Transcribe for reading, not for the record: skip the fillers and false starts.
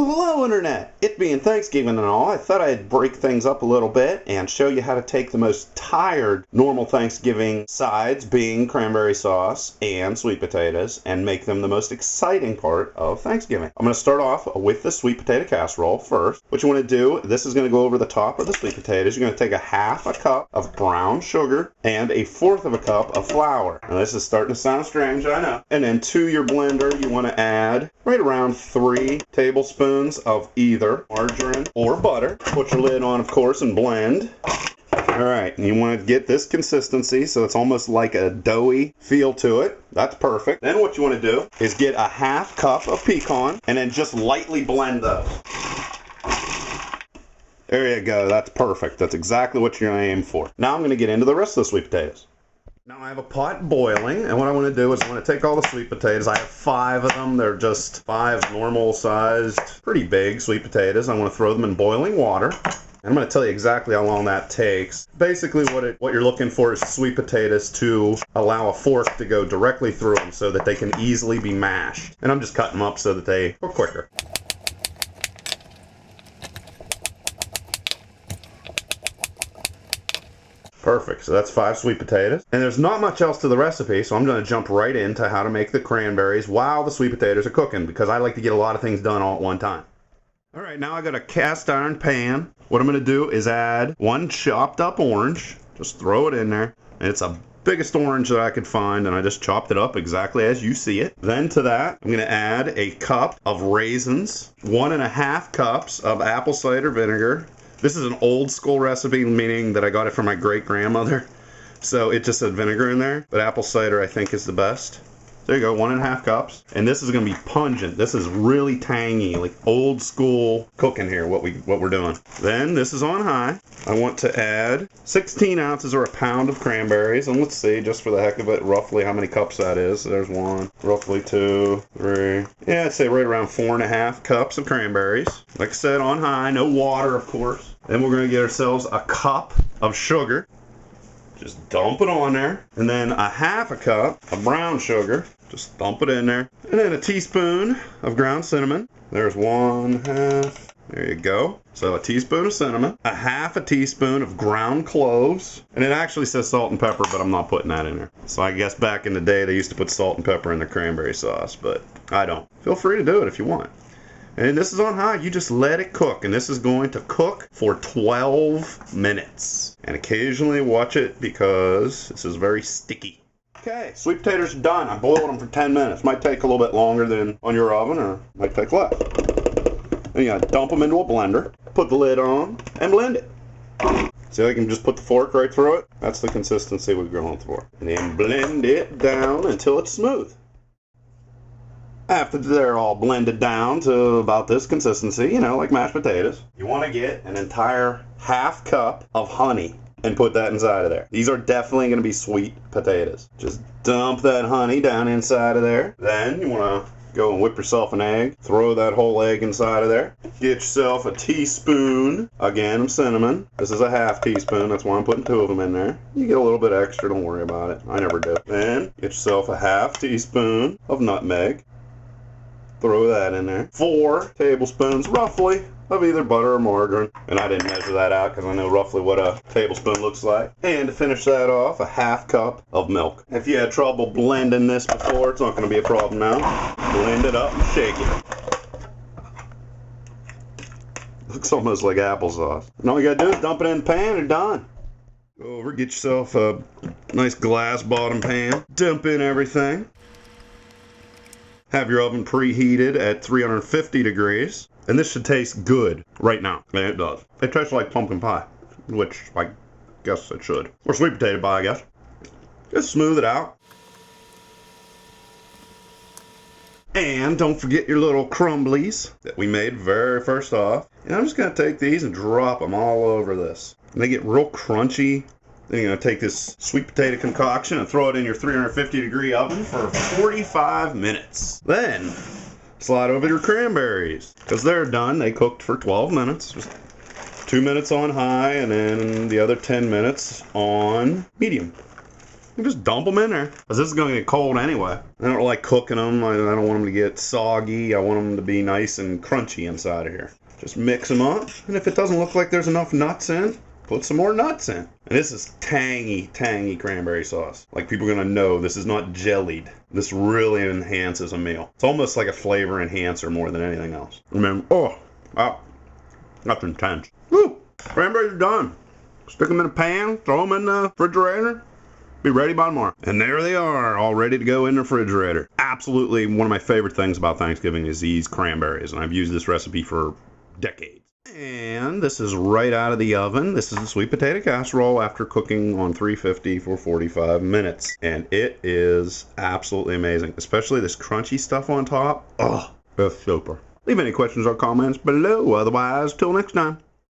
Well, hello, Internet! It being Thanksgiving and all, I thought I'd break things up a little bit and show you how to take the most tired normal Thanksgiving sides, being cranberry sauce and sweet potatoes, and make them the most exciting part of Thanksgiving. I'm going to start off with the sweet potato casserole first. What you want to do, this is going to go over the top of the sweet potatoes. You're going to take a half a cup of brown sugar and a fourth of a cup of flour. Now, this is starting to sound strange, I know. And then to your blender, you want to add right around 3 tablespoons of either margarine or butter. Put your lid on, of course, and blend. Alright, and you want to get this consistency so it's almost like a doughy feel to it. That's perfect. Then what you want to do is get a half cup of pecan and then just lightly blend those. There you go, that's perfect. That's exactly what you're going to aim for. Now I'm going to get into the rest of the sweet potatoes. Now I have a pot boiling, and what I want to do is I want to take all the sweet potatoes. I have 5 of them. They're just 5 normal sized, pretty big sweet potatoes. I want to throw them in boiling water. And I'm going to tell you exactly how long that takes. Basically what you're looking for is sweet potatoes to allow a fork to go directly through them so that they can easily be mashed. And I'm just cutting them up so that they are quicker. Perfect, so that's 5 sweet potatoes. And there's not much else to the recipe, so I'm going to jump right into how to make the cranberries while the sweet potatoes are cooking, because I like to get a lot of things done all at one time. Alright, now I got a cast iron pan. What I'm going to do is add 1 chopped up orange. Just throw it in there. And it's the biggest orange that I could find, and I just chopped it up exactly as you see it. Then to that, I'm going to add a cup of raisins, 1.5 cups of apple cider vinegar. This is an old school recipe, meaning that I got it from my great-grandmother. So it just said vinegar in there, but apple cider I think is the best. There you go, 1.5 cups. And this is going to be pungent. This is really tangy, like old school cooking here, what we're doing. Then this is on high. I want to add 16 ounces or a pound of cranberries. And let's see, just for the heck of it, roughly how many cups that is. There's 1, roughly 2, 3. Yeah, I'd say right around 4.5 cups of cranberries. Like I said, on high, no water, of course. Then we're going to get ourselves a cup of sugar. Just dump it on there. And then a half a cup of brown sugar. Just dump it in there. And then a teaspoon of ground cinnamon. There's 1/2. There you go. So a teaspoon of cinnamon. A half a teaspoon of ground cloves. And it actually says salt and pepper, but I'm not putting that in there. So I guess back in the day they used to put salt and pepper in the cranberry sauce, but I don't. Feel free to do it if you want. And this is on high. You just let it cook. And this is going to cook for 12 minutes. And occasionally watch it because this is very sticky. Okay, sweet potatoes are done. I boiled them for 10 minutes. Might take a little bit longer than on your oven, or might take less. Then you gotta dump them into a blender, put the lid on, and blend it. See, I can just put the fork right through it. That's the consistency we're going for. And then blend it down until it's smooth. After they're all blended down to about this consistency, you know, like mashed potatoes, you want to get an entire half cup of honey and put that inside of there. These are definitely going to be sweet potatoes. Just dump that honey down inside of there. Then you want to go and whip yourself an egg. Throw that whole egg inside of there. Get yourself a teaspoon, again, of cinnamon. This is a half teaspoon. That's why I'm putting 2 of them in there. You get a little bit extra. Don't worry about it. I never do. Then get yourself a half teaspoon of nutmeg. Throw that in there. 4 tablespoons, roughly, of either butter or margarine. And I didn't measure that out because I know roughly what a tablespoon looks like. And to finish that off, a half cup of milk. If you had trouble blending this before, it's not going to be a problem now. Blend it up and shake it. Looks almost like applesauce. And all you got to do is dump it in the pan and done. Go over, get yourself a nice glass bottom pan. Dump in everything. Have your oven preheated at 350 degrees. And this should taste good right now. And it does. It tastes like pumpkin pie, which I guess it should. Or sweet potato pie, I guess. Just smooth it out. And don't forget your little crumblies that we made very first off. And I'm just going to take these and drop them all over this. And they get real crunchy. Then you're going to take this sweet potato concoction and throw it in your 350 degree oven for 45 minutes. Then slide over your cranberries. Because they're done. They cooked for 12 minutes. Just 2 minutes on high and then the other 10 minutes on medium. You just dump them in there, because this is going to get cold anyway. I don't like cooking them. I don't want them to get soggy. I want them to be nice and crunchy inside of here. Just mix them up, and if it doesn't look like there's enough nuts in, put some more nuts in. And this is tangy, tangy cranberry sauce. Like, people are going to know this is not jellied. This really enhances a meal. It's almost like a flavor enhancer more than anything else. Remember, that's intense. Woo! Cranberries are done. Stick them in a pan, throw them in the refrigerator. Be ready by tomorrow. And there they are, all ready to go in the refrigerator. Absolutely one of my favorite things about Thanksgiving is these cranberries. And I've used this recipe for decades. And this is right out of the oven. This is a sweet potato casserole after cooking on 350 for 45 minutes. And it is absolutely amazing. Especially this crunchy stuff on top. Oh, it's super. Leave any questions or comments below. Otherwise, till next time.